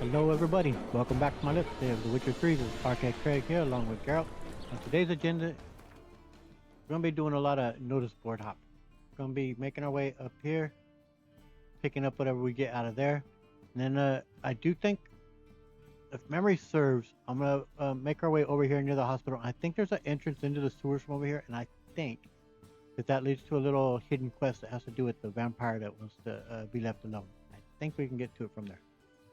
Hello everybody, welcome back to my Let's Play of The Witcher 3. This is Arcade Craig here along with Geralt. On today's agenda, we're going to be doing a lot of notice board hop. We're going to be making our way up here, picking up whatever we get out of there. And then I do think, if memory serves, I'm going to make our way over here near the hospital. I think there's an entrance into the sewers from over here, and I think that leads to a little hidden quest that has to do with the vampire that wants to be left alone. I think we can get to it from there.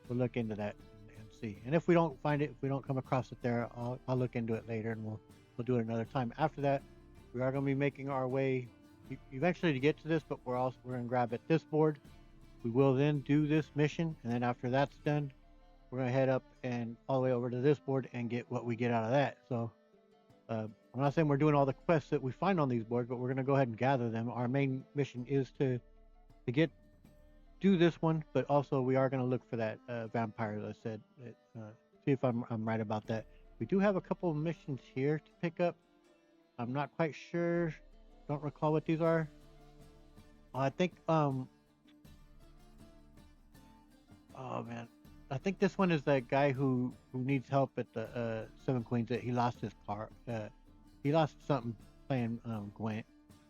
We'll look into that and see. And if we don't find it, if we don't come across it there, I'll look into it later, and we'll do it another time. After that, we are going to be making our way eventually to get to this, but we're going to grab at this board. We will then do this mission, and then after that's done, we're going to head up and all the way over to this board and get what we get out of that. So I'm not saying we're doing all the quests that we find on these boards, but we're going to go ahead and gather them. Our main mission is to do this one, but also we are going to look for that vampire, as I said. See if I'm right about that. We do have a couple of missions here to pick up. I'm not quite sure. Don't recall what these are. I think oh man, I think this one is that guy who needs help at the Seven Queens. That he lost his car. He lost something playing Gwent.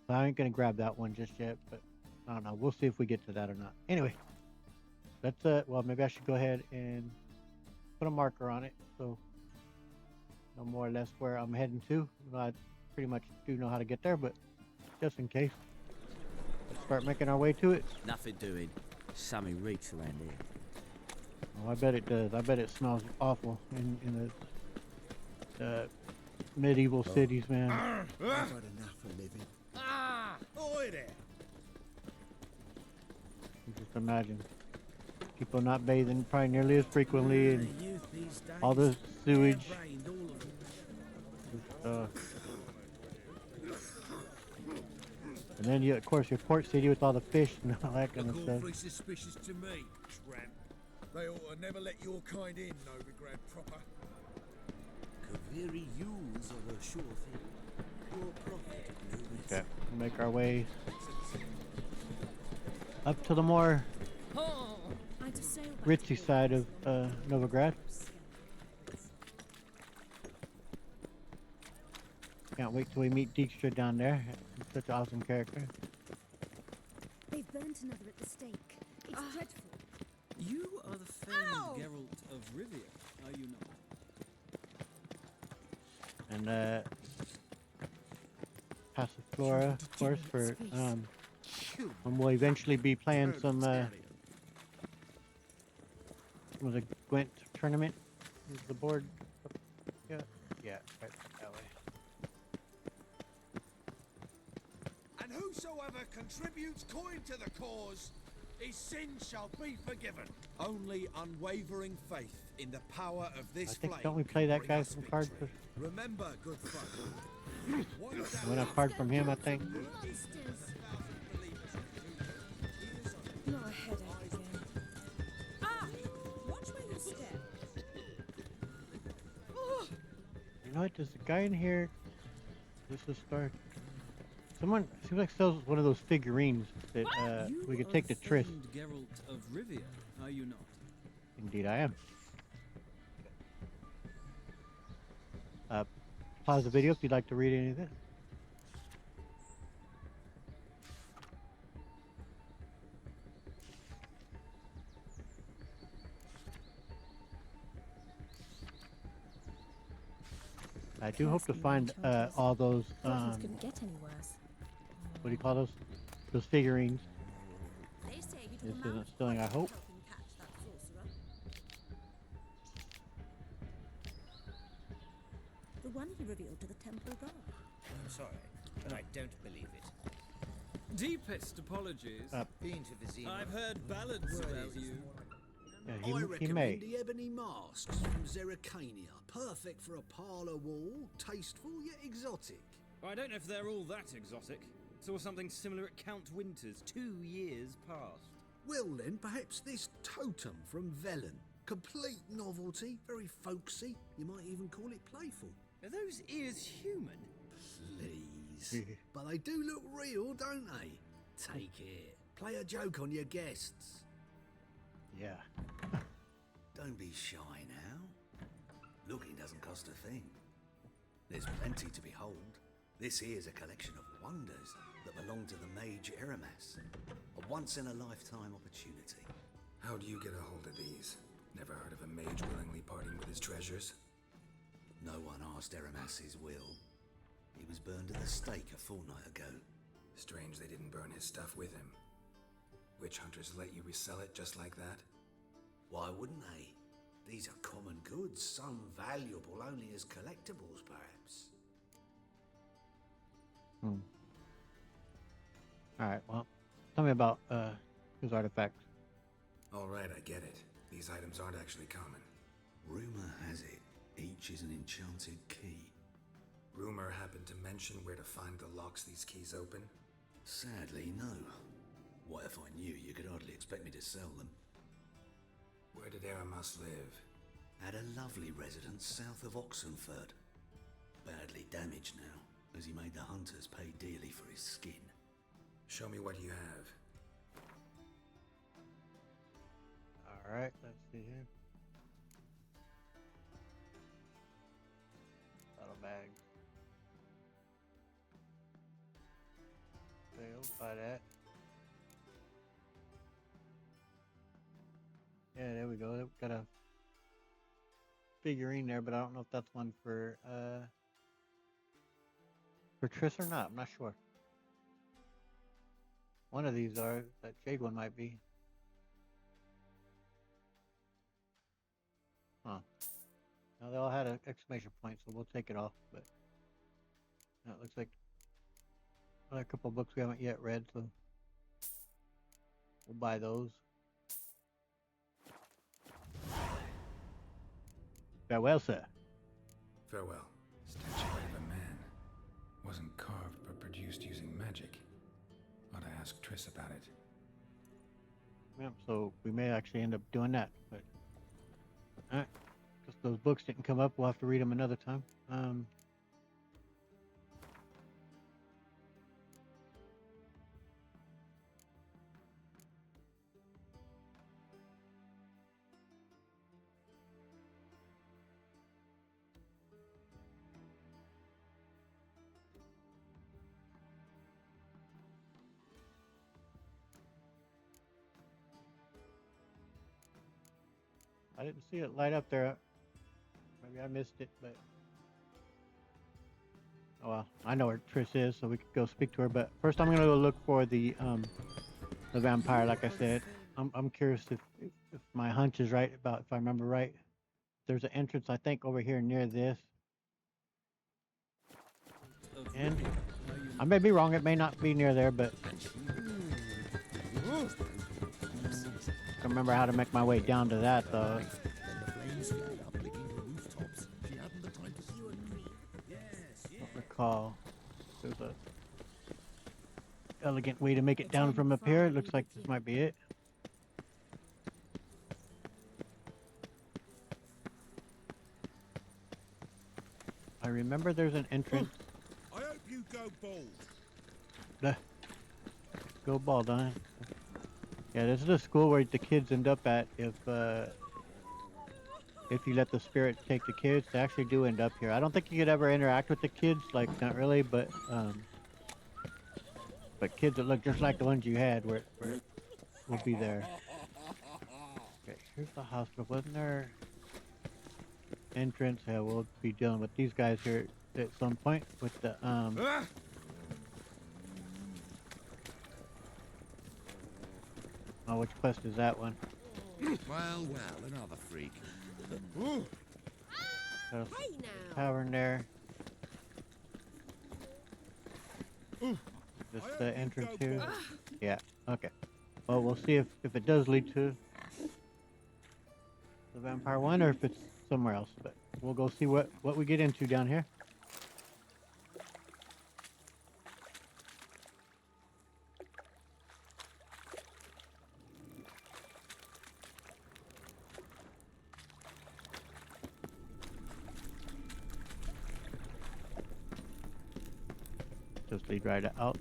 So I ain't gonna grab that one just yet, but I don't know. We'll see if we get to that or not. Anyway, let's well, maybe I should go ahead and put a marker on it so know more or less where I'm heading to. I pretty much do know how to get there, but just in case, let's start making our way to it. Nothing doing. Sammy reeks around here. Oh, I bet it does. I bet it smells awful in the medieval cities, man. I've had enough of living. Oi there! You just imagine people not bathing probably nearly as frequently, and all the sewage. And then you, of course, your port city with all the fish and all that kind of stuff. Awfully suspicious to me, tramp. They ought to never let your kind in, Novigrad proper. Kaviri ewes are a sure thing. Pure profit, no risk. Okay, we'll make our way up to the more ritzy side of Novigrad. Can't wait till we meet Dijkstra down there. He's such an awesome character. They've burnt another at the stake. It's dreadful. You are the famed Geralt of Rivia, are you not? And Passiflora, of course, for and we'll eventually be playing some was a Gwent tournament. Is the board? Yeah, right that way. And whosoever contributes coin to the cause, his sins shall be forgiven. Only unwavering faith in the power of this I think flame. don't we play that guy from card? Remember, good folk. Win a card from him, I think. Not a headache again. Watch where you step. You know what? There's a guy in here. This is start. Someone seems like sells one of those figurines that we could take to Triss. Geralt of Rivia, are you not? Indeed, I am. Pause the video if you'd like to read any of this. I do hope to find all those Couldn't get any worse. what do you call those? Those figurines. They say he This isn't stealing, I hope. The one he revealed to the temple guard. I'm sorry, but I don't believe it. Deepest apologies. Been to Vizima. I've heard ballads about you. Yeah, I he recommend may. the ebony masks from Zeracania. Perfect for a parlour wall, tasteful yet exotic. I don't know if they're all that exotic. Saw something similar at Count Winter's 2 years past. Well then, perhaps this totem from Velen. Complete novelty, very folksy. You might even call it playful. Are those ears human? Please. But they do look real, don't they? Take it. Play a joke on your guests. Yeah. Don't be shy now. Looking doesn't cost a thing. There's plenty to behold. This here's a collection of wonders that belong to the mage Eramas. A once-in-a-lifetime opportunity. How do you get a hold of these? Never heard of a mage willingly parting with his treasures? No one asked Eramas his will. He was burned at the stake a fortnight ago. Strange they didn't burn his stuff with him. Witch hunters let you resell it just like that? Why wouldn't they? These are common goods, some valuable only as collectibles, perhaps. Alright, well, tell me about his artifacts. Alright, I get it. These items aren't actually common. Rumor has it, each is an enchanted key. Rumor happened to mention where to find the locks these keys open? Sadly, no. What if I knew? You could hardly expect me to sell them. Where did Eramas live? At a lovely residence south of Oxenford. Badly damaged now, as he made the hunters pay dearly for his skin. Show me what you have. Alright, let's see here. Battle bags. Okay, we'll buy that. Yeah, there we go. Got a figurine there, but I don't know if that's one for Triss or not. I'm not sure. One of these are. That jade one might be. Huh. Now they all had an exclamation point, so we'll take it off. But it looks like another couple of books we haven't yet read, so we'll buy those. Farewell, sir. Farewell. Statuette of a man. Wasn't carved, but produced using magic. Ought to ask Triss about it. Yep, so we may actually end up doing that, but alright. Because those books didn't come up, we'll have to read them another time. I didn't see it light up there. Maybe I missed it, but oh well. I know where Triss is, so we could go speak to her. But first, I'm gonna go look for the vampire. Like I said, I'm curious if my hunch is right about if I remember right. There's an entrance I think over here near this, and I may be wrong. It may not be near there, but I remember how to make my way down to that though. Don't recall. There's a elegant way to make it down from up here. It looks like this might be it. I remember there's an entrance. I hope you go bald. Go bald, huh? Yeah, this is a school where the kids end up at if you let the spirit take the kids. They actually do end up here. I don't think you could ever interact with the kids, like not really, but kids that look just like the ones you had will be there. Okay, here's the hospital. Wasn't there entrance? Yeah, we'll be dealing with these guys here at some point with the Oh, which quest is that one? Well, another freak. Got a tavern there. This the entrance here? Yeah, okay. Well, we'll see if it does lead to the vampire one or if it's somewhere else, but we'll go see what we get into down here. Just lead right out.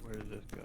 Where does this go?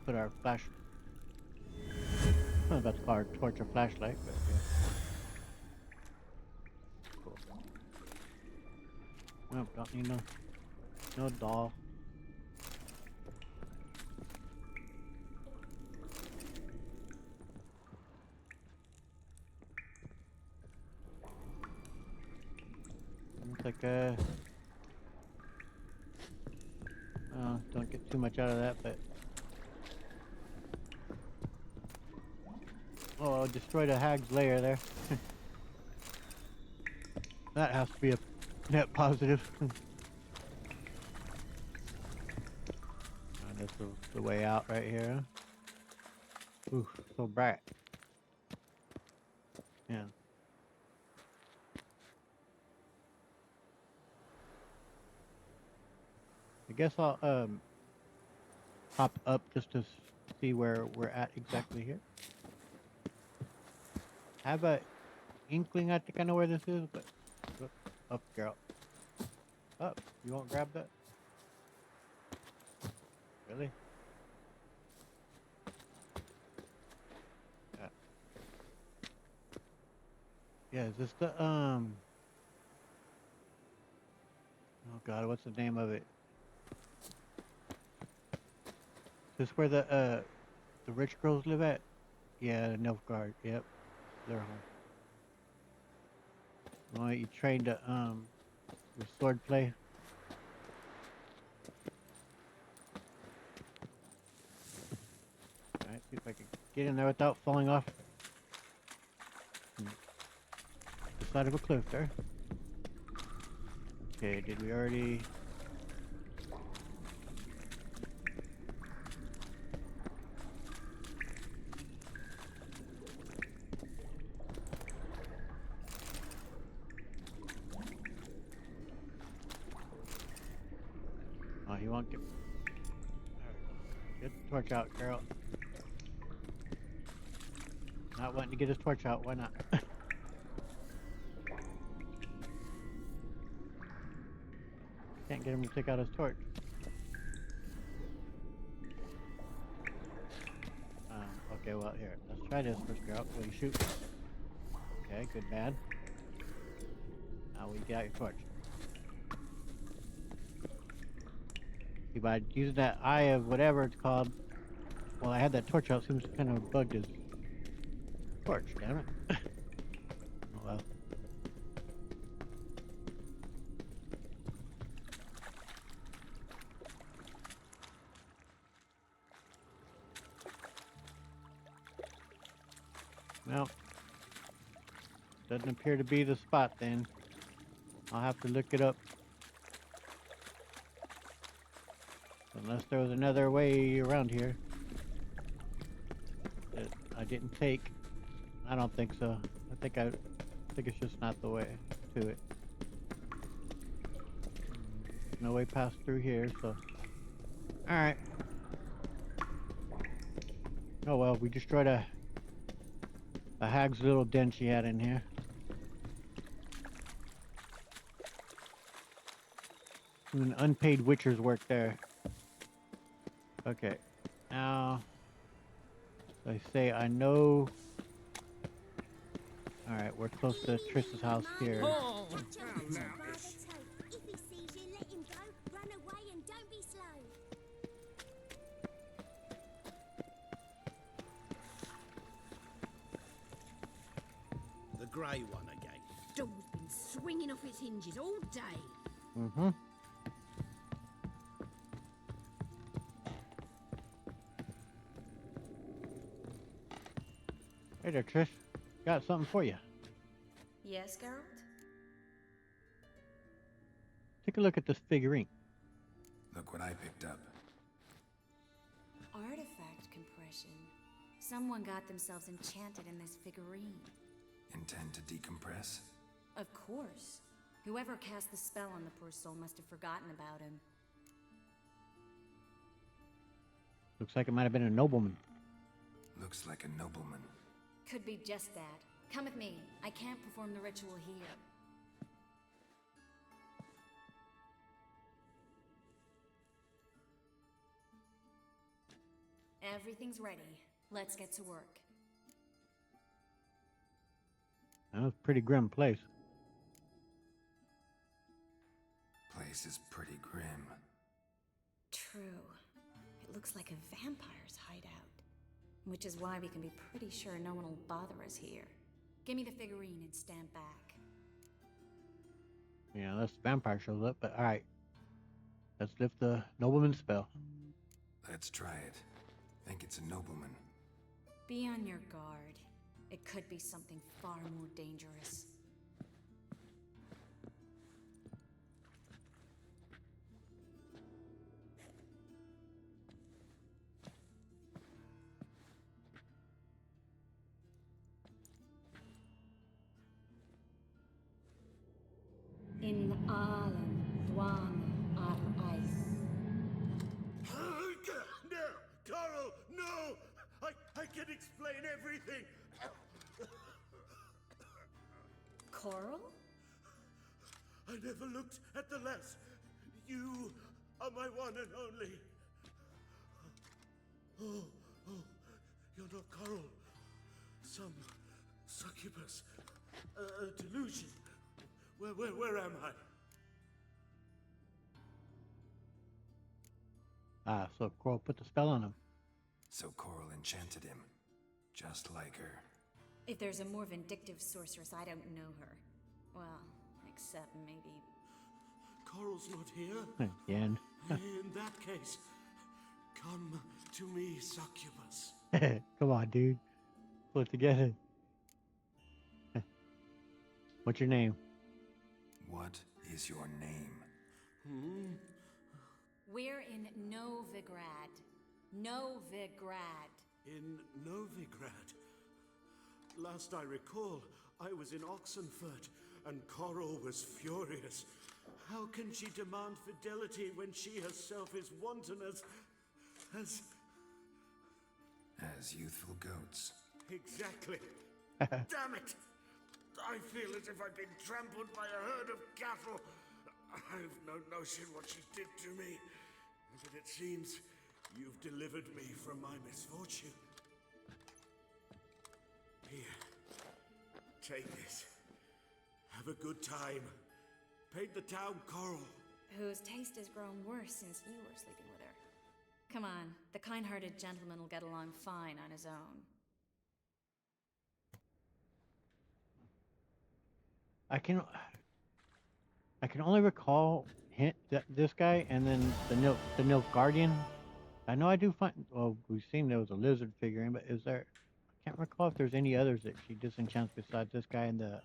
put our flash. I was about to call our torch a flashlight, but yeah. Cool. Well, don't need no doll. Looks like don't get too much out of that, but oh, destroyed a hag's lair there. That has to be a net positive. This is the way out right here. Huh? Ooh, so bright. Yeah. I guess I'll hop up just to see where we're at exactly here. I have a inkling I think I know where this is, but look up, girl. Up. You won't grab that? Really? Yeah. Yeah, is this the oh god, what's the name of it? Is this where the rich girls live at? Yeah, Nilfgaard, yep. Their home. Well, you trained to with swordplay. Alright, see if I can get in there without falling off the side of a cliff there. Okay, did we already... Oh, he won't get... There we go. Get the torch out, Carol. Not wanting to get his torch out, why not? Can't get him to take out his torch. Okay, well, here. Let's try this first, Carol. Will you shoot? Okay, good, bad. Now we got your torch. See, by using that eye of whatever it's called, well, I had that torch out, seems to kind of bugged his torch, damn it. Oh well. Well, doesn't appear to be the spot then. I'll have to look it up. Unless there was another way around here that I didn't take. I don't think so. I think it's just not the way to it. No way past through here, so. Alright. Oh well, we destroyed a hag's little den she had in here. An unpaid witcher's work there. Okay. Now, I say I know. Alright, we're close to Triss's house here. Oh, If he sees you, let him go. Run away and don't be slow. The grey one again. Door's been swinging off its hinges all day. Mm-hmm. Hey there, Trish. Got something for you. Yes, Geralt? Take a look at this figurine. Look what I picked up. Artifact compression. Someone got themselves enchanted in this figurine. Intend to decompress? Of course. Whoever cast the spell on the poor soul must have forgotten about him. Looks like it might have been a nobleman. Looks like a nobleman. Could be just that. Come with me. I can't perform the ritual here. Everything's ready. Let's get to work. That was a pretty grim place. Place is pretty grim. True. It looks like a vampire's hideout. Which is why we can be pretty sure no one will bother us here. Give me the figurine and stand back. Yeah, unless the vampire shows up, but alright. Let's lift the nobleman's spell. Let's try it. Think it's a nobleman. Be on your guard. It could be something far more dangerous. In Alan, Dwan, ar Ice. No! Coral, no! I can explain everything! Coral? I never looked at the less. You are my one and only. Oh, you're not Coral. Some succubus. A delusion. Where am I? Ah, so Coral put the spell on him. So Coral enchanted him. Just like her. If there's a more vindictive sorceress, I don't know her. Well, except maybe... Coral's not here? Again. In that case, come to me, succubus. Come on, dude. Pull it together. What's your name? What is your name? We're in Novigrad. Novigrad. In Novigrad. Last I recall, I was in Oxenfurt, and Coral was furious. How can she demand fidelity when she herself is wanton as... As youthful goats. Exactly. Damn it! I feel as if I've been trampled by a herd of cattle. I've no notion what she did to me, but it seems you've delivered me from my misfortune. Here, take this. Have a good time. Paint the town Coral. Whose taste has grown worse since you were sleeping with her. Come on, the kind-hearted gentleman will get along fine on his own. I can only recall this guy and then the Nilfgaardian. I know I do find. Well, we've seen there was a lizard figurine, but is there? I can't recall if there's any others that she disenchants besides this guy and the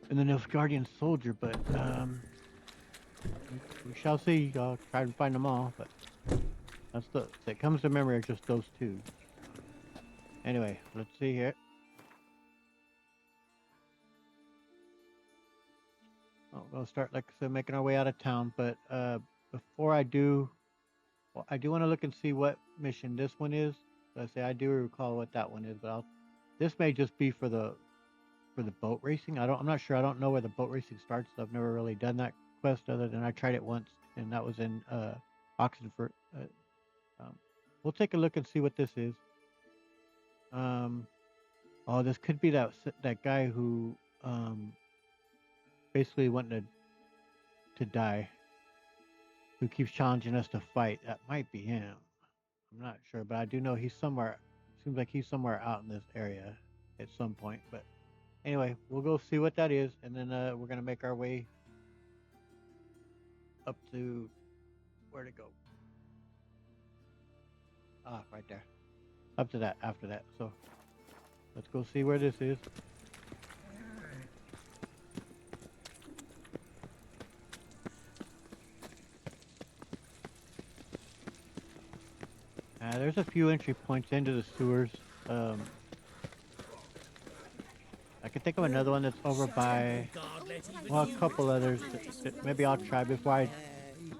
Nilfgaardian soldier. But we shall see. I'll try to find them all, but that comes to memory are just those two. Anyway, let's see here. We'll start, like I said, making our way out of town. But before I do, well, I do want to look and see what mission this one is. So I do recall what that one is, but this may just be for the boat racing. I'm not sure. I don't know where the boat racing starts. I've never really done that quest other than I tried it once, and that was in Oxenfurt. We'll take a look and see what this is. Oh, this could be that guy who basically wanted to die, who keeps challenging us to fight. That might be him. I'm not sure, but I do know he's somewhere. Seems like he's somewhere out in this area at some point. But anyway, we'll go see what that is, and then we're gonna make our way up to where to go. Ah, right there. Up to that. After that. So let's go see where this is. There's a few entry points into the sewers. I can think of another one that's over by, well, a couple others that maybe I'll try before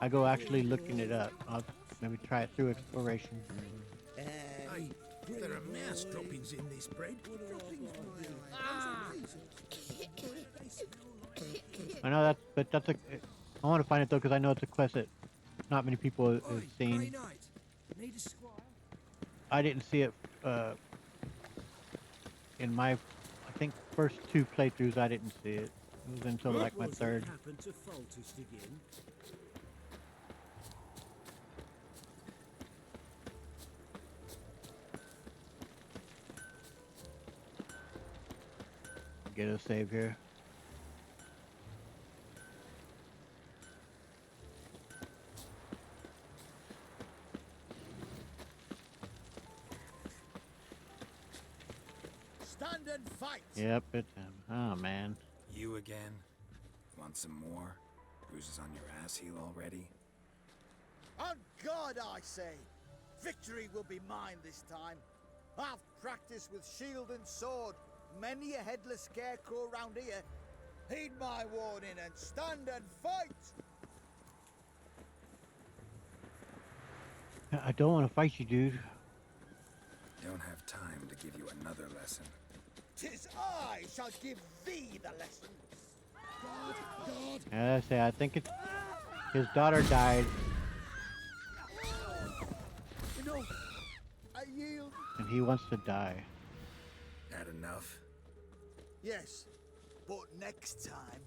I go actually looking it up. I'll maybe try it through exploration. Hey, there are mouse droppings in this bread. I know I want to find it though because I know it's a quest that not many people have seen. Need a squire? I didn't see it in my, I think, first 2 playthroughs. I didn't see it. It was until like my Was third. it happened to Faltus again? Get a save here. Stand and fight! Yep, it's him. Oh man. You again? Want some more? Bruises on your ass heel already? On God, I say! Victory will be mine this time. I've practiced with shield and sword. Many a headless scarecrow round here. Heed my warning and stand and fight! I don't want to fight you, dude. Don't have time to give you another lesson. 'Tis I shall give thee the lesson. God. As I say, I think it's his daughter died, No, I yield. and he wants to die. Had enough? Yes, but next time.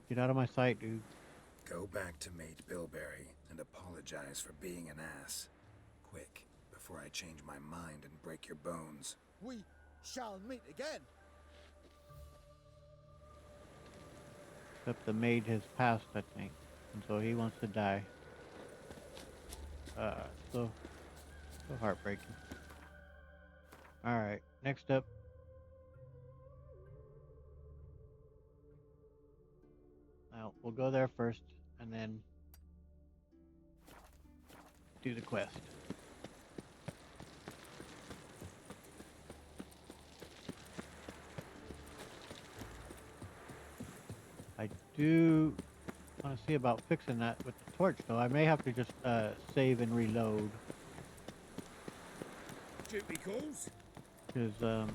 Get out of my sight, dude. Go back to Mate Bilberry and apologize for being an ass. Quick, before I change my mind and break your bones. We shall meet again. Except the maid has passed, I think, and so he wants to die. So heartbreaking. All right, next up. Now we'll go there first, and then do the quest. I do want to see about fixing that with the torch, though. I may have to just save and reload. Duty calls? Because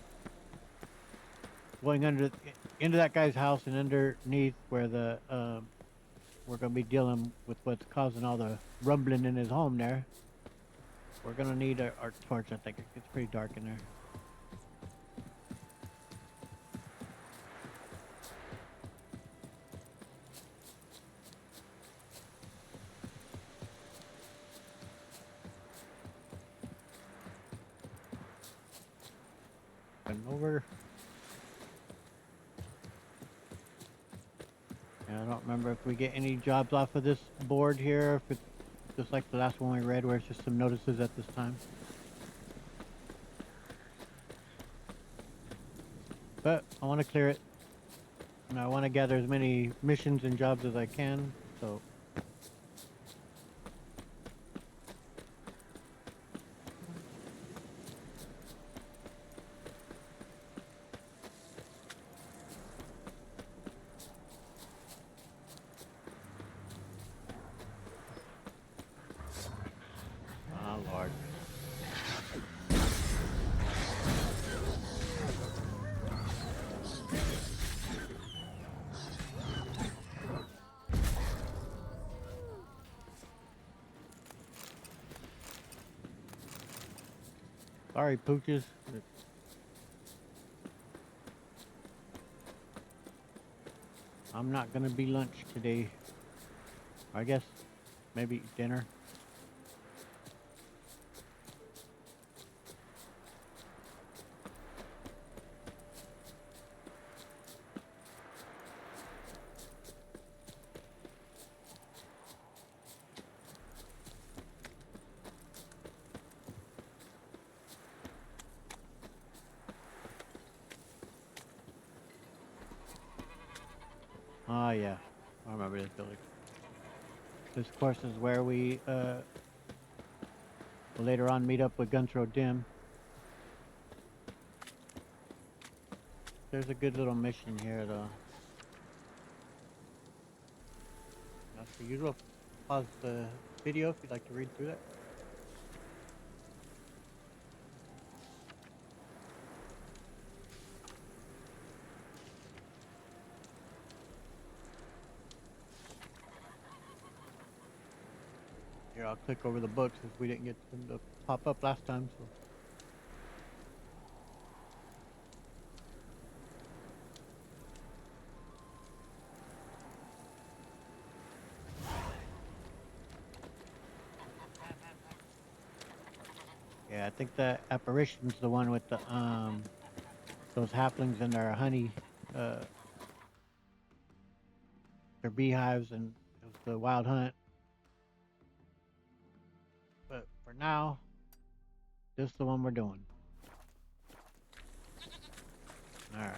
going into that guy's house and underneath where the we're gonna be dealing with what's causing all the rumbling in his home there. We're gonna need our torch. I think it gets pretty dark in there. And over. Yeah, I don't remember if we get any jobs off of this board here, if it's just like the last one we read where it's just some notices at this time. But I want to clear it, and I want to gather as many missions and jobs as I can, so... Oh, Lord. Sorry, pooches. I'm not gonna be lunch today. I guess maybe dinner. Ah, yeah. I remember this building. This, of course, is where we will later on meet up with Gunthroat Dim. There's a good little mission here, though. As per usual, pause the video if you'd like to read through that. I'll click over the books if we didn't get them to pop up last time. So. Yeah, I think the apparition's the one with the those halflings and their honey, their beehives, and it was the wild hunt. But for now, this is the one we're doing. All right.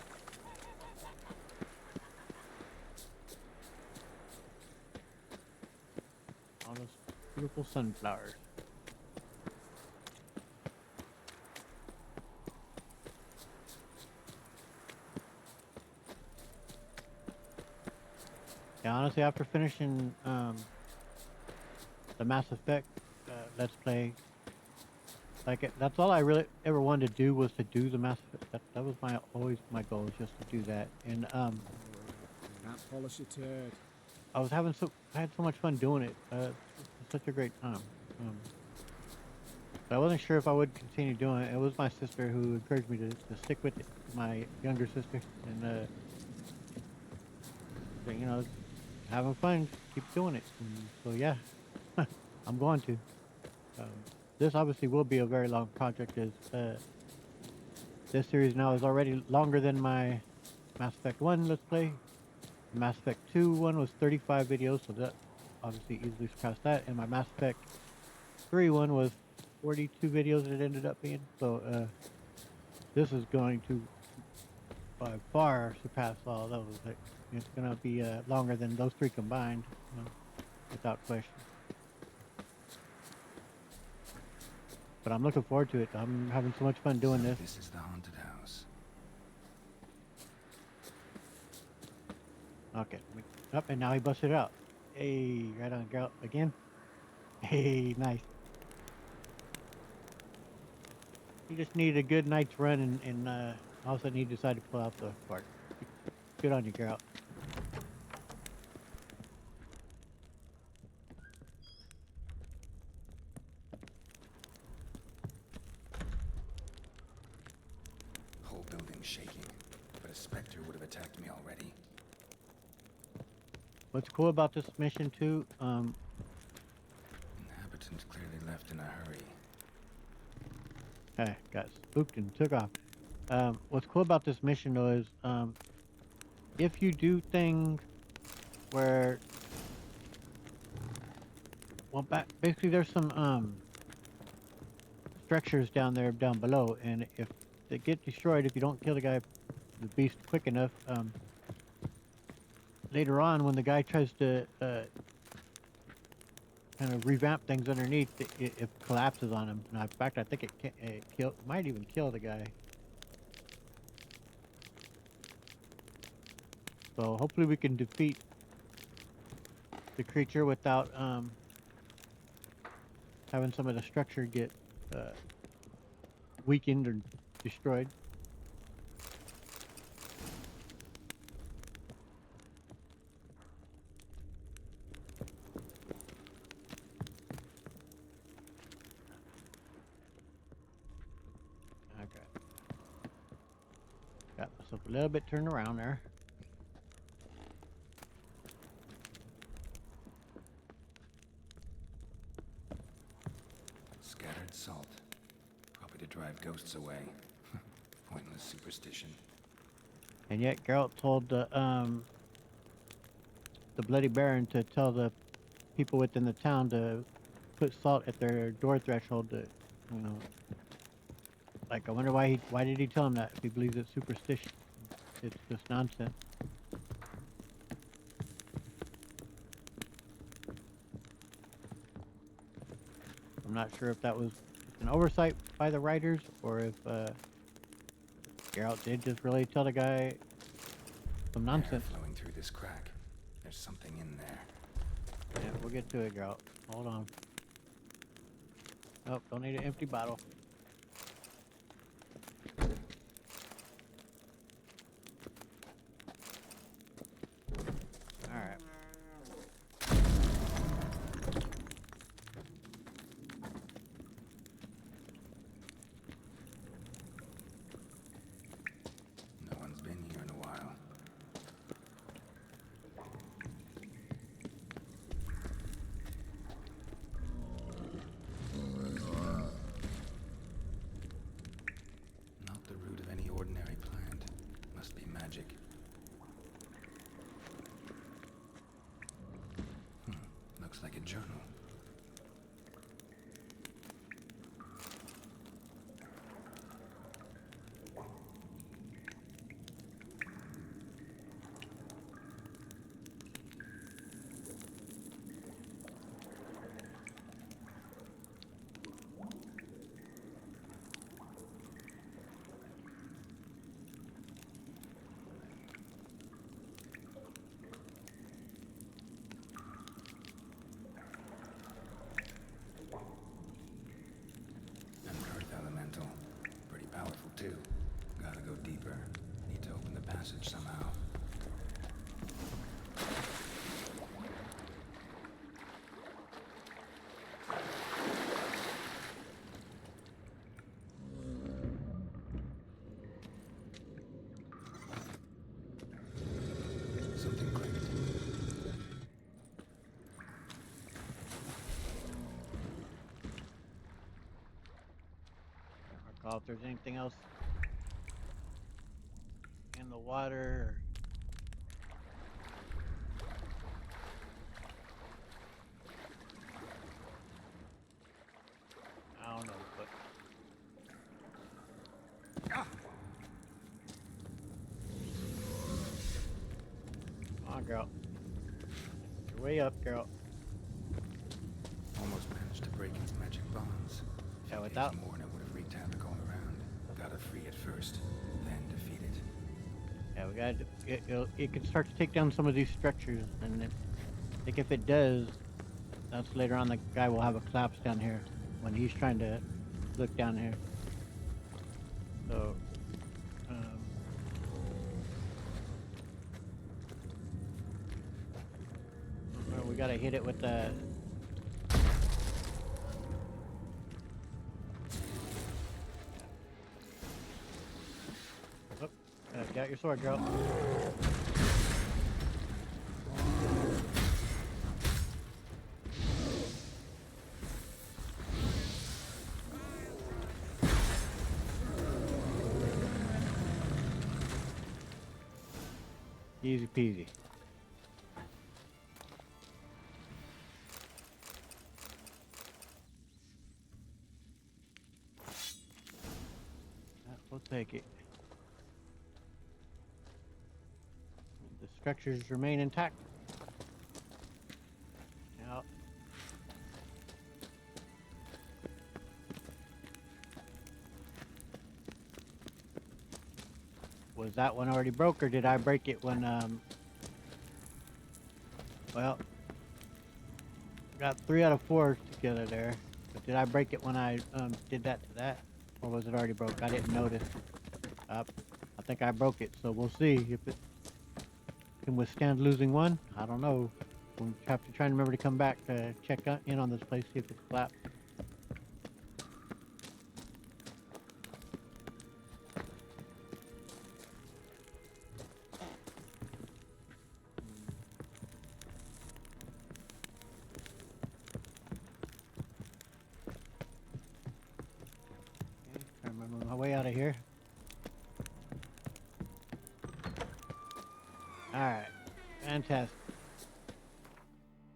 All those beautiful sunflowers. Yeah, honestly, after finishing the Mass Effect Let's Play, that's all I really ever wanted to do was to do the Mass Effect. That was always my goal, was just to do that. And Can't polish a turd. I had so much fun doing it. It was such a great time. But I wasn't sure if I would continue doing it. It was my sister who encouraged me to stick with it, my younger sister, and you know, having fun, keep doing it. And so yeah, I'm going to. This obviously will be a very long project, as this series now is already longer than my Mass Effect 1 Let's Play. The Mass Effect 2 one was 35 videos, so that obviously easily surpassed that. And my Mass Effect 3 one was 42 videos it ended up being. So this is going to by far surpass all those. It's going to be longer than those three combined, without question. But I'm looking forward to it. I'm having so much fun doing this. This is the haunted house. Okay. Up, and now he busted it out. Hey, right on, girl. Again. Hey, nice. He just needed a good night's run, and all of a sudden he decided to pull out the spark. Good on you, girl. Whole building shaking, but a specter would have attacked me already. What's cool about this mission too? Inhabitants clearly left in a hurry. Got spooked and took off. What's cool about this mission though is if you do things where, well, basically there's some structures down below, and if they get destroyed, if you don't kill the beast quick enough, later on when the guy tries to kind of revamp things underneath, it collapses on him. Now, in fact, I think it might even kill the guy. So hopefully we can defeat the creature without having some of the structure get weakened or destroyed. Okay. Got myself a little bit turned around there. Scattered salt. Probably to drive ghosts away. Pointless superstition. And yet Geralt told the Bloody Baron to tell the people within the town to put salt at their door threshold to, you know, like, I wonder why did he tell him that if he believes it's superstition? It's just nonsense. I'm not sure if that was an oversight by the writers or if Geralt did just really tell the guy some nonsense. Air flowing through this crack. There's something in there. Yeah, we'll get to it, Geralt. Hold on. Oh, don't need an empty bottle. Alright. a journal. An earth elemental. Pretty powerful too. Gotta go deeper. Need to open the passage somehow. Something clicked. Recall if there's anything else in the water. I don't know, but come on, girl. You're way up, girl. Almost managed to break its magic bonds. Yeah, Few without- days more and it would have wreaked havoc all around. Gotta free it first, then defeat it. Yeah, we got it can start to take down some of these structures, and I think if it does, that's later on the guy will have a collapse down here when he's trying to look down here. So, well, we gotta hit it with the. Oh, get out your sword, girl. Easy peasy. We'll take it. The structures remain intact. Now, was that one already broke, or did I break it when well, got 3 out of 4 together there. But did I break it when I did that to that, or was it already broke? I didn't notice. I think I broke it, so we'll see if it can withstand losing one. I don't know. We'll have to try and remember to come back to check in on this place, see if it's collapsed. Okay, try and remember my way out of here. Alright, fantastic.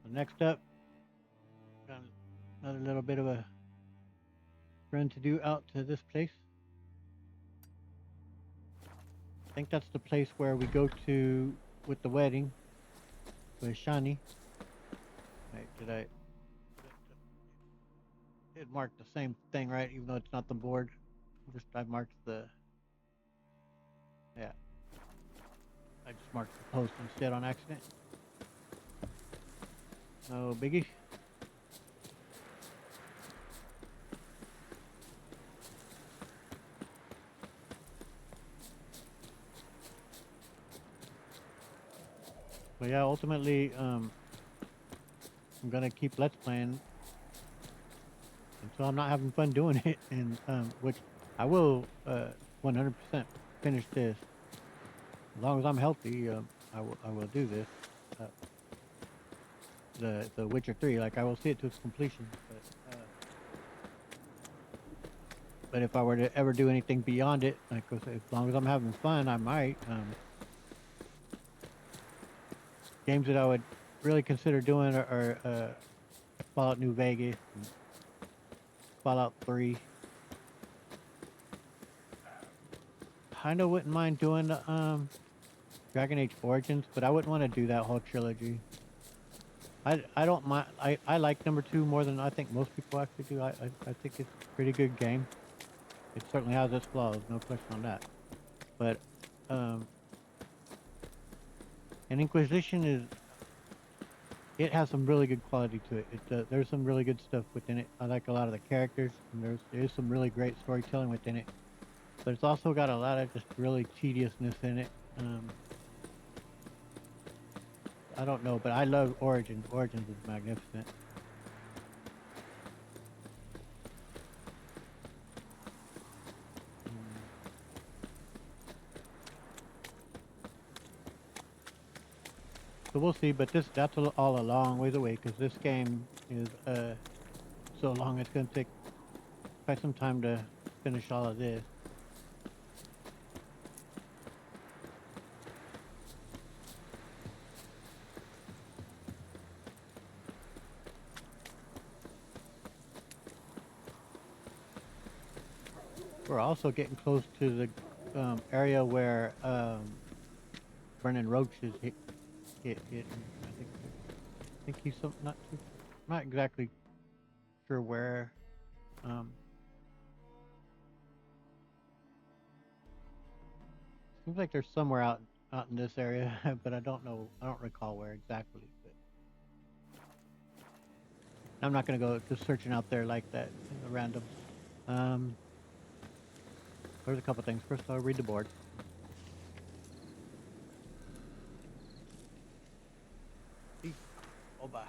So next up, got another little bit of a run to do out to this place. I think that's the place where we go to with the wedding with Shani. Wait, it marked the same thing, right? Even though it's not the board. Just I marked the, yeah. I just marked the post instead on accident. No biggie. But yeah, ultimately, I'm gonna keep Let's Playing until I'm not having fun doing it, and which I will 100% finish this. As long as I'm healthy, I will do this. The Witcher 3, like I will see it to its completion. But if I were to ever do anything beyond it, like as long as I'm having fun, I might. Games that I would really consider doing are Fallout New Vegas, and Fallout 3. Kinda wouldn't mind doing the Dragon Age Origins, but I wouldn't want to do that whole trilogy. I don't mind. I like number 2 more than I think most people actually do. I think it's a pretty good game. It certainly has its flaws, no question on that. But and Inquisition it has some really good quality to it. There's some really good stuff within it. I like a lot of the characters, and there's some really great storytelling within it. But it's also got a lot of just really tediousness in it. I don't know, but I love Origins. Origins is magnificent. So we'll see, but that's all a long ways away because this game is so long it's going to take quite some time to finish all of this. We're also getting close to the area where Brennan Roach is hit. And I think he's not exactly sure where. Seems like there's somewhere out in this area, but I don't know. I don't recall where exactly. But I'm not gonna go just searching out there like that, random. There's a couple things. First, I'll read the board. Oba.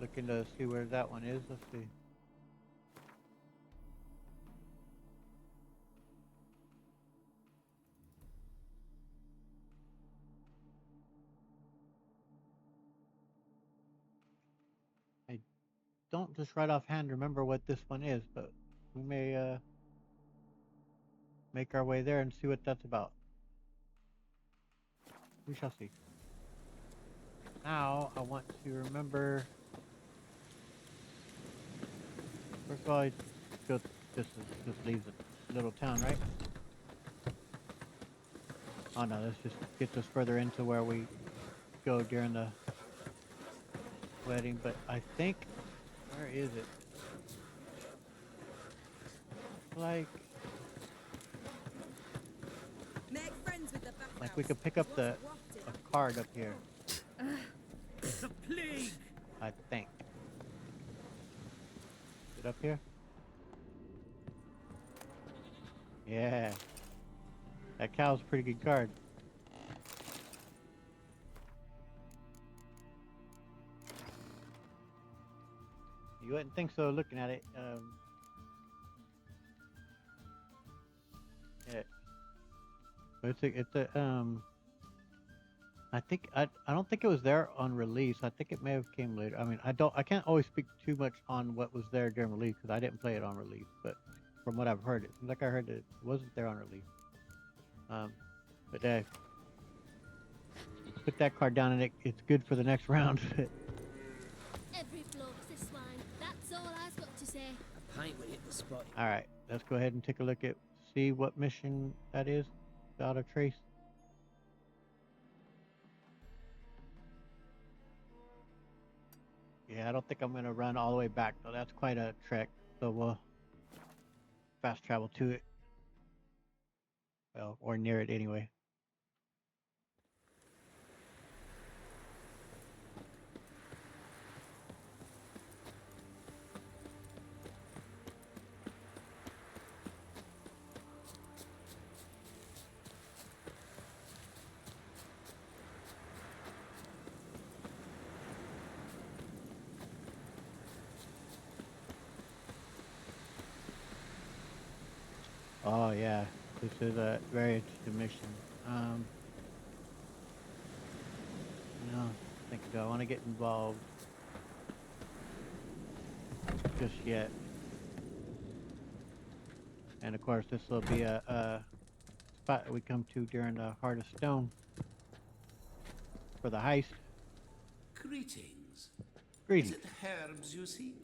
Looking to see where that one is. Let's see. I don't just right offhand remember what this one is, but we may make our way there and see what that's about. We shall see. Now I want to remember. First of all, just leaves a little town, right? Oh no, this just gets us further into where we go during the wedding. But I think, where is it? Like we could pick up a card up here. The plague! I think. Is it up here? Yeah. That cow's a pretty good card. You wouldn't think so looking at it. Yeah. But it's a I don't think it was there on release. I think it may have came later. I mean, I can't always speak too much on what was there during release because I didn't play it on release. But from what I've heard, it seems like I heard that it wasn't there on release. But put that card down and it's good for the next round. Every bloke's a swine. That's all I've got to say. A pint would hit the spot. All right, let's go ahead and take a look at see what mission that is. Without a trace. Yeah, I don't think I'm gonna run all the way back though. That's quite a trek. So we'll fast travel to it. Well, or near it anyway. Oh yeah, this is a very interesting mission. No, I think do I want to get involved just yet? And of course, this will be a spot that we come to during the Heart of Stone for the heist. Greetings. Greetings. Is it herbs you seek?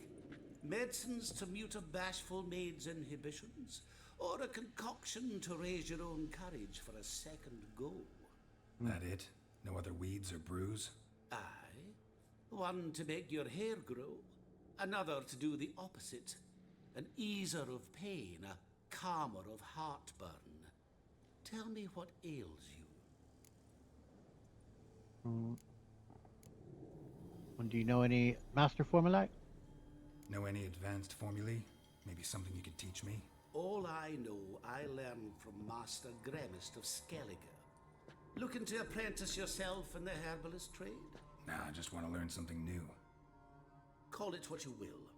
Medicines to mute a bashful maid's inhibitions? Or a concoction to raise your own courage for a second go? That it? No other weeds or brews? Aye. One to make your hair grow, another to do the opposite. An easer of pain, a calmer of heartburn. Tell me what ails you. Do you know any master formulae? Know any advanced formulae? Maybe something you could teach me? All I know, I learned from Master Gremist of Skellige. Looking to apprentice yourself in the herbalist trade? Nah, I just want to learn something new. Call it what you will.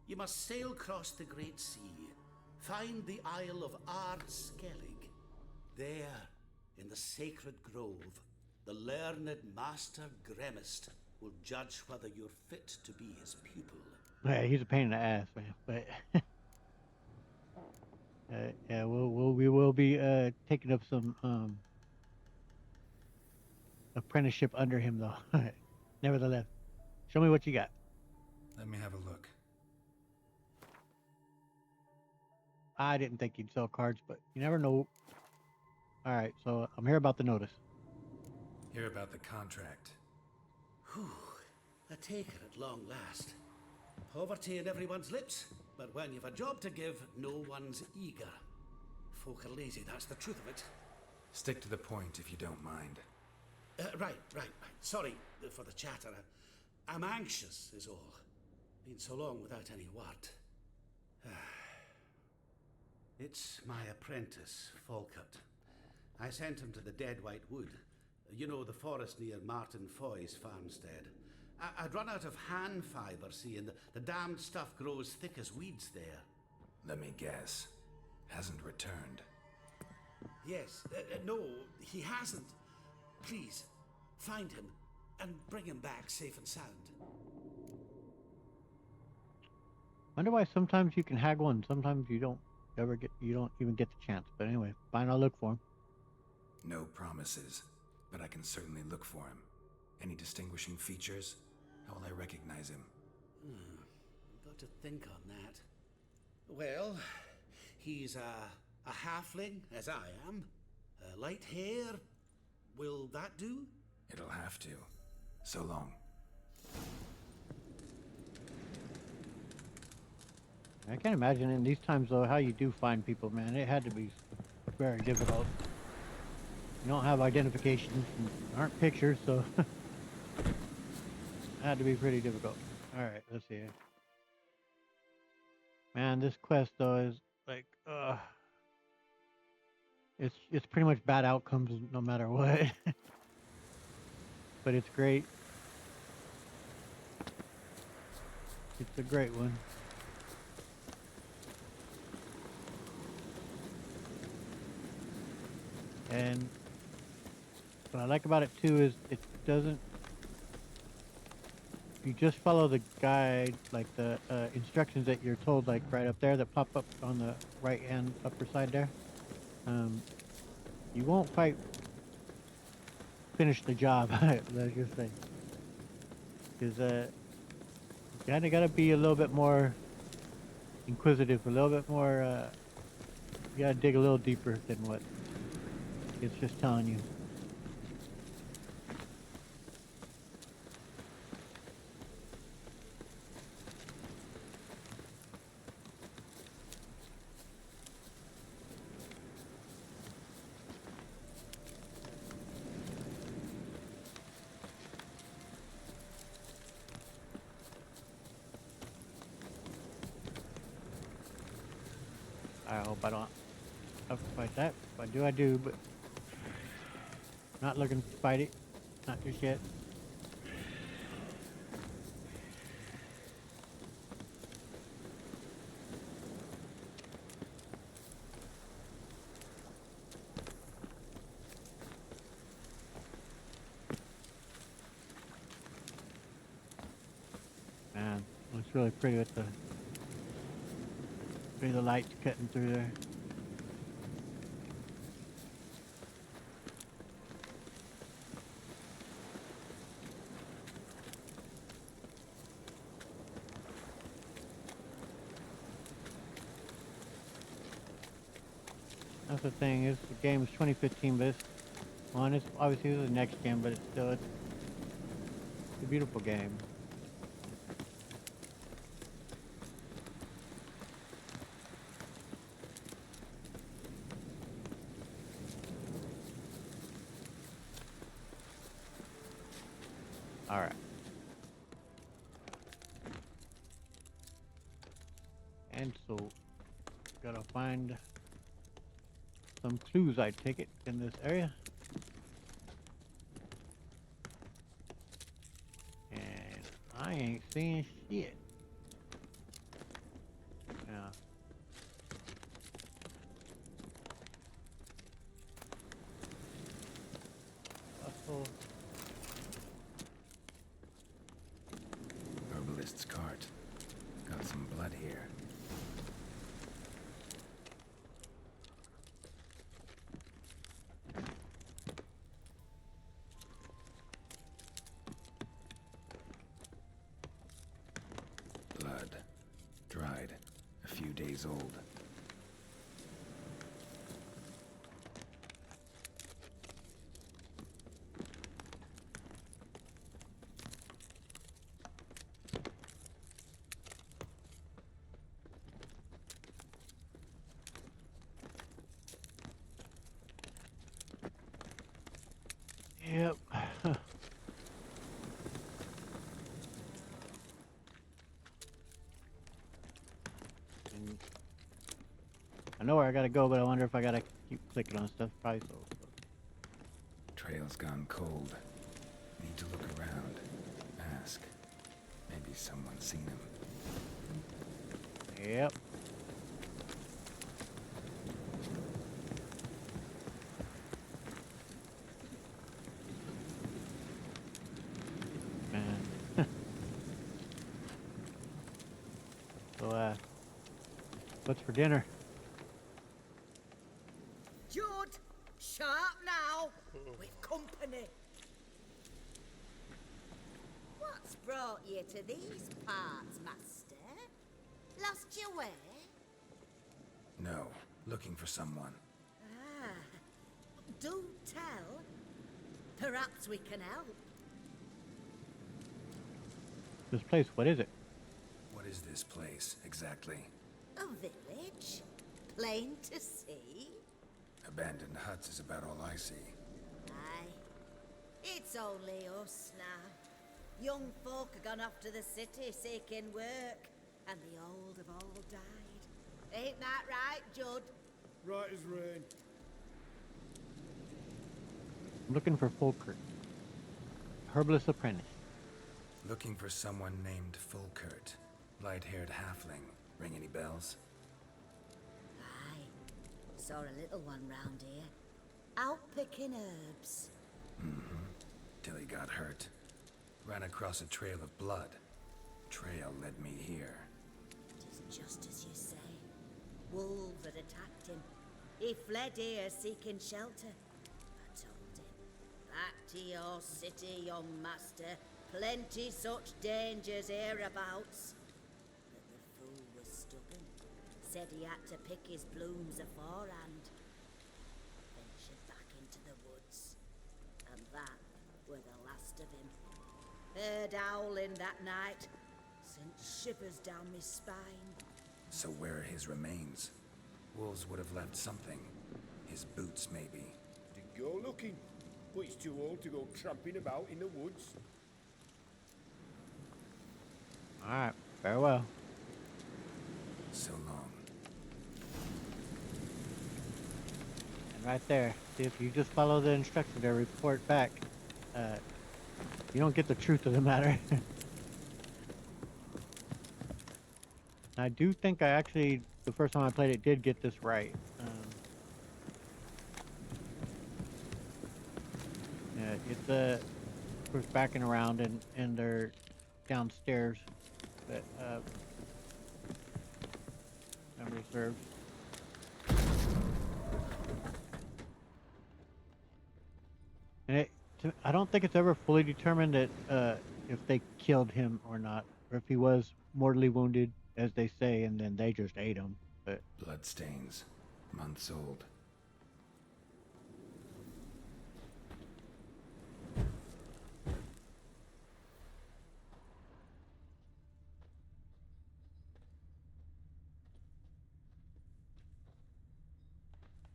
You must sail across the great sea, find the Isle of Ard Skellig. There, in the sacred grove, the learned Master Gremist will judge whether you're fit to be his pupil. Yeah, he's a pain in the ass, man. But yeah, we will be taking up some apprenticeship under him, though. Nevertheless, show me what you got. Let me have a look. I didn't think you'd sell cards, but you never know. All right, so I'm here about the notice. Hear about the contract. Whew, a taker at long last. Poverty in everyone's lips, but when you've a job to give, no one's eager. Folk are lazy, that's the truth of it. Stick to the point if you don't mind. Right. Sorry for the chatter. I'm anxious, is all. Been so long without any word. It's my apprentice, Falkert. I sent him to the Dead White Wood. You know, the forest near Martin Foy's farmstead. I'd run out of hand fibre, see, and the damned stuff grows thick as weeds there. Let me guess. Hasn't returned. Yes, no, he hasn't. Please, find him and bring him back safe and sound. Wonder why sometimes you can haggle and sometimes you don't even get the chance. But anyway, fine, I'll look for him. No promises, but I can certainly look for him. Any distinguishing features? How will I recognize him? Got to think on that. Well, he's a halfling, as I am. Light hair. Will that do? It'll have to. So long. I can't imagine in these times, though, how you do find people, man. It had to be very difficult. You don't have identifications, and aren't pictures, so it had to be pretty difficult. All right, let's see. Man, this quest though is like, it's pretty much bad outcomes no matter what. But it's great. It's a great one. And what I like about it too is it doesn't, you just follow the guide, like the instructions that you're told, like right up there that pop up on the right hand upper side there. You won't quite finish the job, let's just say. Because you kind of got to be a little bit more inquisitive, a little bit more, you got to dig a little deeper than what it's just telling you. I hope I don't have to fight that. If I do, I do, but not looking to fight it. Not just yet. looks really pretty with the lights cutting through there. That's the thing, is the game is 2015, but it's obviously the next gen, but it's a beautiful game. All right. And so, gotta find some clues, I take it, in this area. And I ain't seeing shit. Yeah. Hustle. Herbalist's cart. Got some blood here. Blood. Dried. A few days old. Yep. And I know where I gotta go, but I wonder if I gotta keep clicking on stuff. Probably so. Trail's gone cold. Need to look around. Ask. Maybe someone's seen him. Yep. Man. So, what's for dinner? Jude, sharp now. With company. What's brought you to these parts, master? Lost your way? No. Looking for someone. Ah, do tell. Perhaps we can help. This place, what is it? What is this place, exactly? A village? Plain to see? Abandoned huts is about all I see. Aye. It's only us now. Young folk have gone off to the city seeking work, and the old have all died. Ain't that right, Judd? Right as rain. I'm looking for Folkert. Herbalist apprentice. Looking for someone named Fulkert. Light-haired halfling. Ring any bells? Aye. Saw a little one round here. Out picking herbs. Mm-hmm. Till he got hurt. Ran across a trail of blood. Trail led me here. Tis just as you say. Wolves had attacked him. He fled here seeking shelter. I told him, back to your city, young master. Plenty such dangers hereabouts. But the fool was stubborn. Said he had to pick his blooms aforehand. Ventured back into the woods. And that were the last of him. Heard howling that night. Sent shivers down my spine. So where are his remains? Wolves would have left something. His boots, maybe. Did go looking, but he's too old to go tramping about in the woods. Alright, farewell. So long. And right there, see, if you just follow the instructions there, report back, you don't get the truth of the matter. I do think I actually, the first time I played it, did get this right. Yeah, it's of course backing around and they're downstairs, that memory serves. And I don't think it's ever fully determined that if they killed him or not, or if he was mortally wounded, as they say, and then they just ate him. But Bloodstains, months old.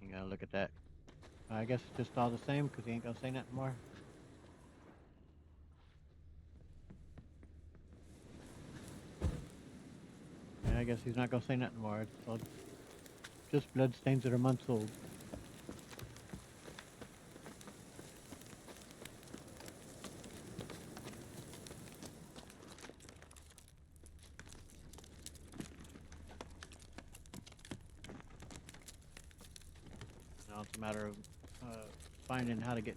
you gotta look at that. I guess it's just all the same because he ain't gonna say nothing more. Yeah, I guess he's not gonna say nothing more. It's all just bloodstains that are months old. Now it's a matter of finding how to get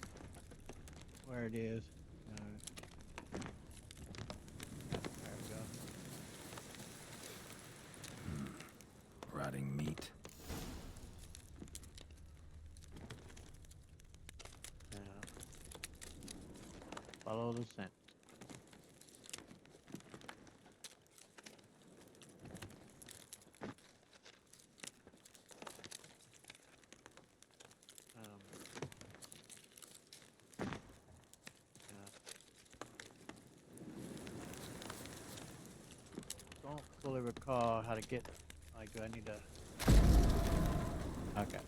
where it is. There we go. Rotting meat. Follow the scent. Don't fully recall how to get. Like, do I need to? Okay.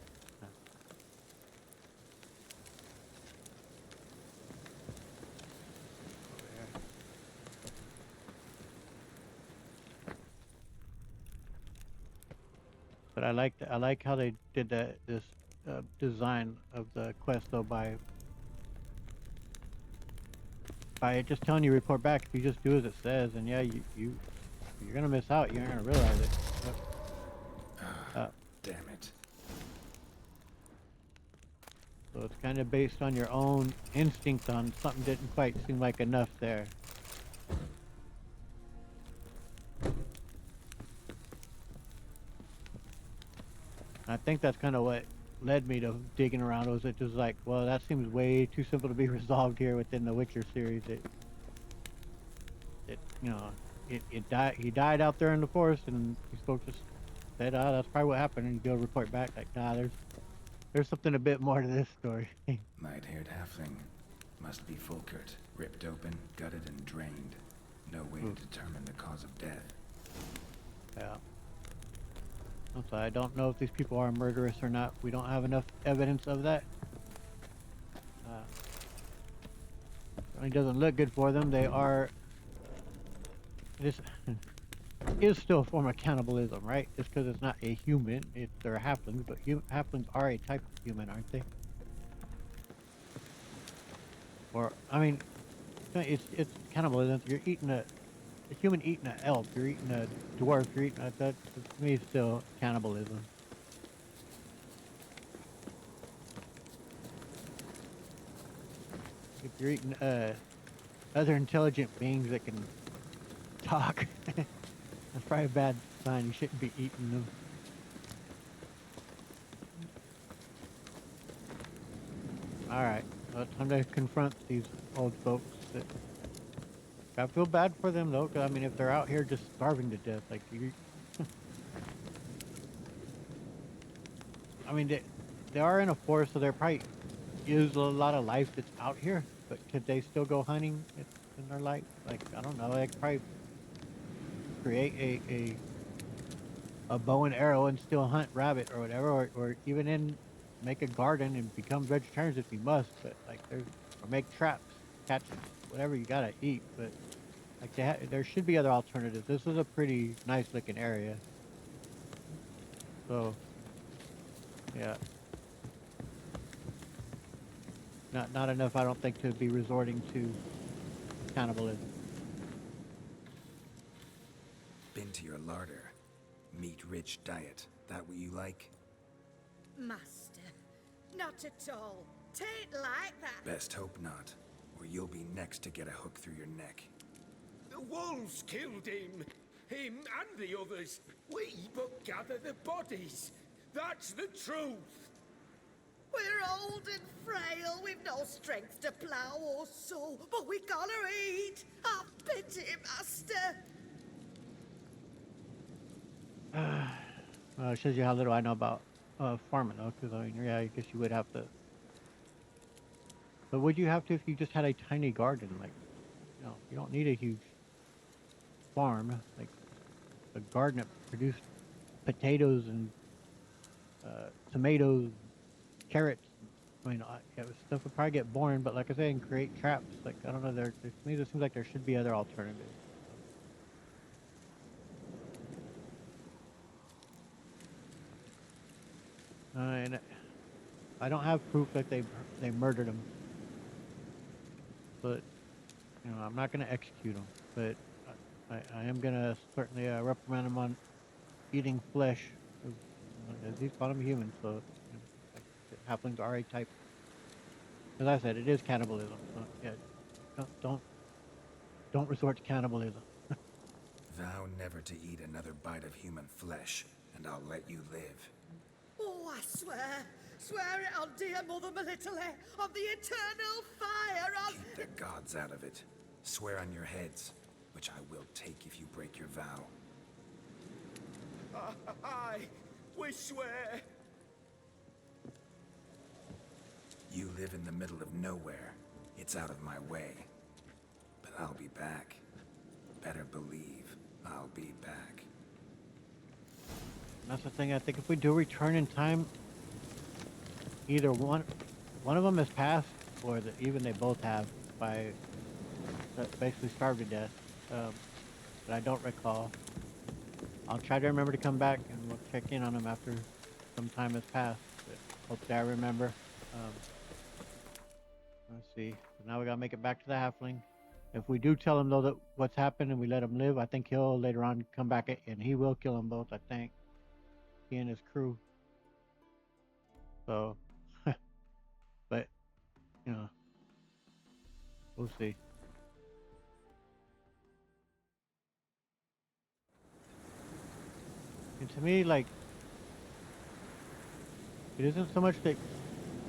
But I like how they did this design of the quest though by just telling you report back. If you just do as it says, and yeah, you're gonna miss out. You're gonna realize it. Damn it. So it's kind of based on your own instinct on something didn't quite seem like enough there. I think that's kind of what led me to digging around. Was it just like, well, that seems way too simple to be resolved here within the Witcher series. He died out there in the forest, and these folks just said, "Oh, that's probably what happened." And you'll report back like, "Nah, there's something a bit more to this story." Light-haired halfling. Must be Fulkert. Ripped open, gutted, and drained. No way to determine the cause of death. Yeah. So I don't know if these people are murderous or not. We don't have enough evidence of that. It doesn't look good for them. They are. This is still a form of cannibalism, right? Just because it's not a human, they're halflings, but halflings are a type of human, aren't they? Or I mean, it's cannibalism. You're eating a human eating an elf. You're eating a dwarf. You're eating that. To me, it's still cannibalism. If you're eating other intelligent beings that can talk, that's probably a bad sign. You shouldn't be eating them. All right, well, time to confront these old folks. I feel bad for them though, 'cause I mean, if they're out here just starving to death, like I mean, they are in a forest, so there probably is a lot of life that's out here. But could they still go hunting in their life? Like, I don't know. They could probably create a bow and arrow and still hunt rabbit or whatever, or even make a garden and become vegetarians if you must. But like, or make traps, catch whatever you gotta eat. But like, there should be other alternatives. This is a pretty nice looking area. So, yeah. Not enough, I don't think, to be resorting to cannibalism. Been to your larder. Meat-rich diet. That what you like? Master, not at all. Tain't like that. Best hope not, or you'll be next to get a hook through your neck. The wolves killed him. him and the others. We but gather the bodies. That's the truth. We're old and frail, we've no strength to plough or sow, but we gotta eat. Have pity, master. It shows you how little I know about farming, though, because I mean, yeah, I guess you would have to. But would you have to if you just had a tiny garden? Like, you don't need a huge farm. Like, a garden that produced potatoes and tomatoes, carrots. I mean, yeah, stuff would probably get boring, but like I say, and create traps. Like, I don't know, to me, it seems like there should be other alternatives. And I don't have proof that they murdered him, but I'm not gonna execute him. But I am gonna certainly reprimand him on eating flesh, as he's called him human. So like, halflings are a type. As I said, it is cannibalism. So yeah, don't resort to cannibalism. Vow never to eat another bite of human flesh, and I'll let you live. Oh, I swear it on dear Mother Melitele, of the eternal fire of... Keep the gods out of it. Swear on your heads, which I will take if you break your vow. Aye, we swear. You live in the middle of nowhere. It's out of my way. But I'll be back. Better believe I'll be back. That's the thing. I think if we do return in time, either one of them has passed, or even they both have, by basically starved to death. But I don't recall. I'll try to remember to come back and we'll check in on them after some time has passed. But hopefully I remember. Let's see. So now we gotta make it back to the halfling. If we do tell him though that what's happened and we let him live, I think he'll later on come back and he will kill them both. I think he and his crew. So, but we'll see. And to me, like, it isn't so much that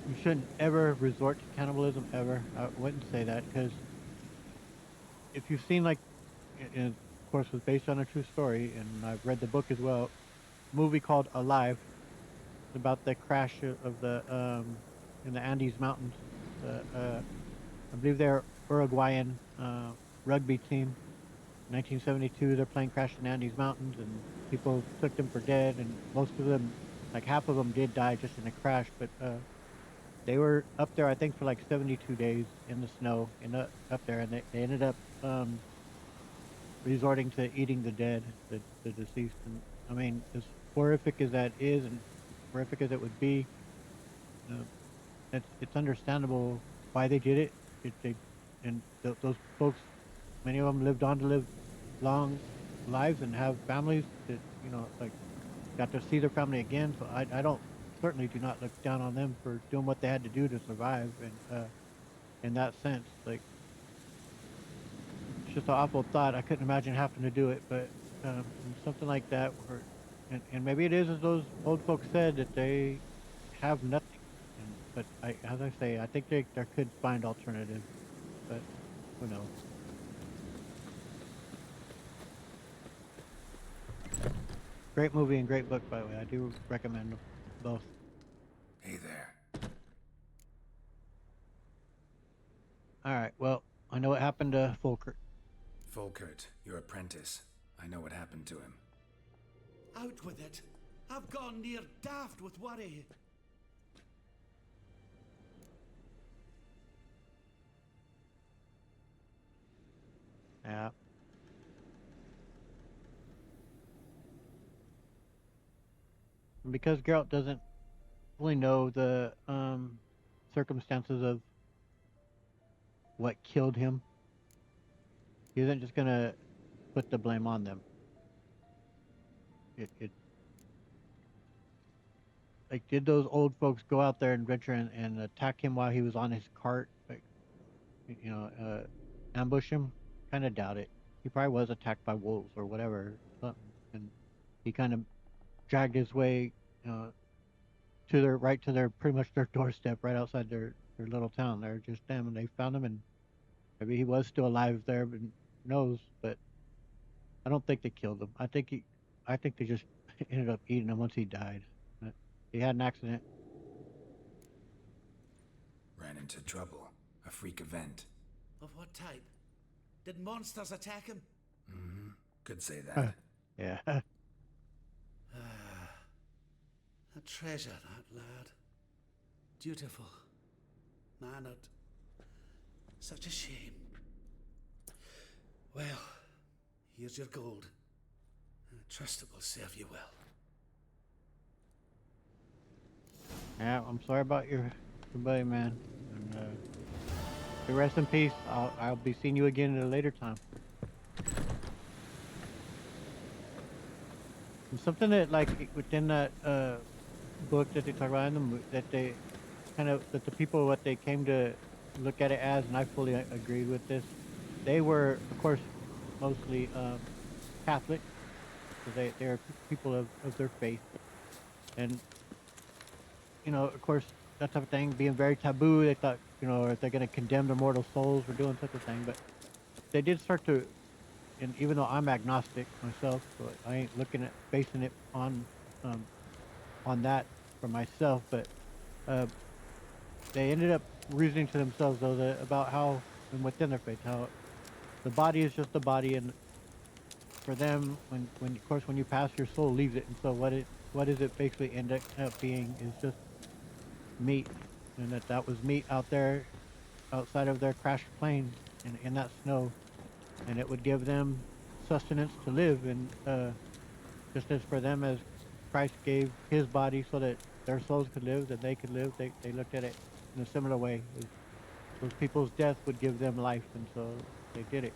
you shouldn't ever resort to cannibalism ever. I wouldn't say that, because if you've seen, like, and of course it was based on a true story, and I've read the book as well, a movie called Alive, about the crash of the in the Andes Mountains. I believe they're Uruguayan rugby team. 1972, their plane crashed in the Andes Mountains, and people took them for dead, and most of them, like half of them, did die just in a crash. But they were up there, I think, for like 72 days in the snow, up there, and they ended up resorting to eating the dead, the deceased. And I mean, as horrific as that is, and horrific as it would be, it's understandable why they did it. Those folks, many of them lived on to live long lives and have families that like got to see their family again. So I don't certainly do not look down on them for doing what they had to do to survive. And in that sense, like, it's just an awful thought. I couldn't imagine having to do it, but something like that, and maybe it is as those old folks said, that they have nothing. But as I say, I think they could find alternatives, but who knows? Great movie and great book, by the way. I do recommend them both. Hey there. All right. Well, I know what happened to Folkert. Folkert, your apprentice. I know what happened to him. Out with it. I've gone near daft with worry. Yeah. And because Geralt doesn't fully know the circumstances of what killed him, he isn't just gonna put the blame on them. Like, did those old folks go out there and venture and attack him while he was on his cart? Like, ambush him? Kind of doubt it. He probably was attacked by wolves or whatever. he kind of dragged his way to their pretty much their doorstep right outside their little town. They're just them, and they found him, and maybe he was still alive there, but who knows. But I don't think they killed him. I think they just ended up eating him once he died. He had an accident. Ran into trouble. A freak event. Of what type? Did monsters attack him? Mm-hmm. Could say that. Yeah. A treasure, that lad. Dutiful. Mannered. Such a shame. Well, here's your gold. I trust it will serve you well. Yeah, I'm sorry about your buddy, man. And rest in peace. I'll be seeing you again at a later time. And something that, like, within that book that they talk about in the that they that the people, what they came to look at it as, and I fully agree with this. They were, of course, mostly Catholic, so they're people of their faith, and of course, that type of thing being very taboo. They thought, if they're going to condemn their mortal souls for doing such a thing, but they did start to. And even though I'm agnostic myself, so I ain't basing it on that for myself, but they ended up reasoning to themselves though about how, and within their faith, how the body is just the body, and for them, when of course when you pass, your soul leaves it, and so what does it basically end up being is just meat, and that was meat out there, outside of their crashed plane, in that snow. And it would give them sustenance to live, and just as for them as Christ gave his body so that their souls could live, that they could live, they looked at it in a similar way. Those people's death would give them life, and so they did it.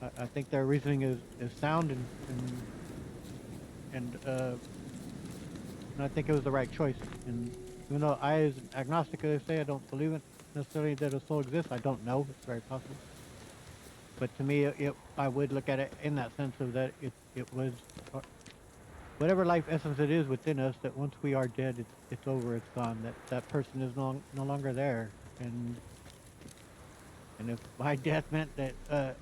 And, I think their reasoning is sound, and I think it was the right choice. And even though I, as an agnostic, as I say, I don't believe it necessarily that a soul exists. I don't know. It's very possible. But to me, I would look at it in that sense of that it was whatever life essence it is within us, that once we are dead, it's over, it's gone. That person is no longer there. And if my death meant that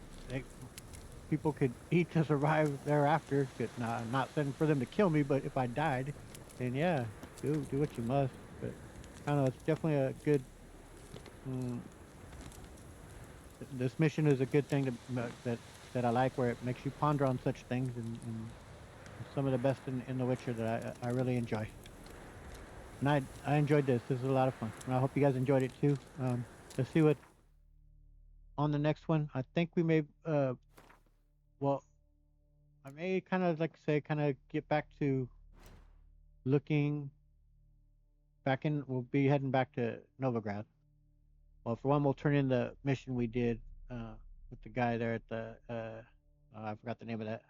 people could eat to survive thereafter, I'm not saying for them to kill me, but if I died, then yeah, do what you must. But I don't know, it's definitely a good. This mission is a good thing that I like, where it makes you ponder on such things, and some of the best in The Witcher that I really enjoy. And I enjoyed this. This is a lot of fun, and I hope you guys enjoyed it too. Let's see what on the next one. I think we may well, I may kind of get back to looking back in. We'll be heading back to Novigrad. Well, for one, we'll turn in the mission we did with the guy there at the I forgot the name of that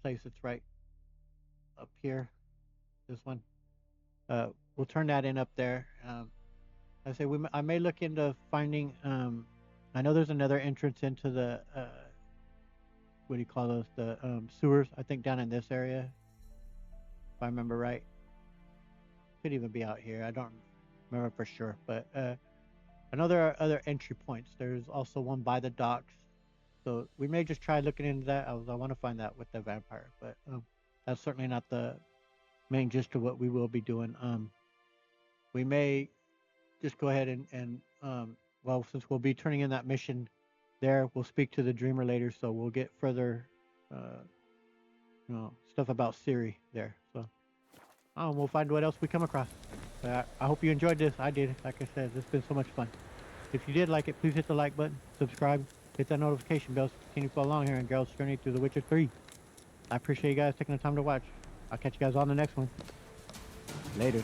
place that's right up here. This one. We'll turn that in up there. I say I may look into finding. I know there's another entrance into the what do you call those? The sewers. I think down in this area, if I remember right. Could even be out here. I don't remember for sure, but I know there are other entry points. There's also one by the docks, so we may just try looking into that. I want to find that with the vampire, but that's certainly not the main gist of what we will be doing. We may just go ahead and well, since we'll be turning in that mission there, we'll speak to the dreamer later, so we'll get further stuff about Siri there. So we'll find what else we come across. I hope you enjoyed this. I did. Like I said, it's been so much fun. If you did like it, please hit the like button, subscribe, hit that notification bell so you continue to follow along here in Geralt's journey through The Witcher 3. I appreciate you guys taking the time to watch. I'll catch you guys on the next one. Later.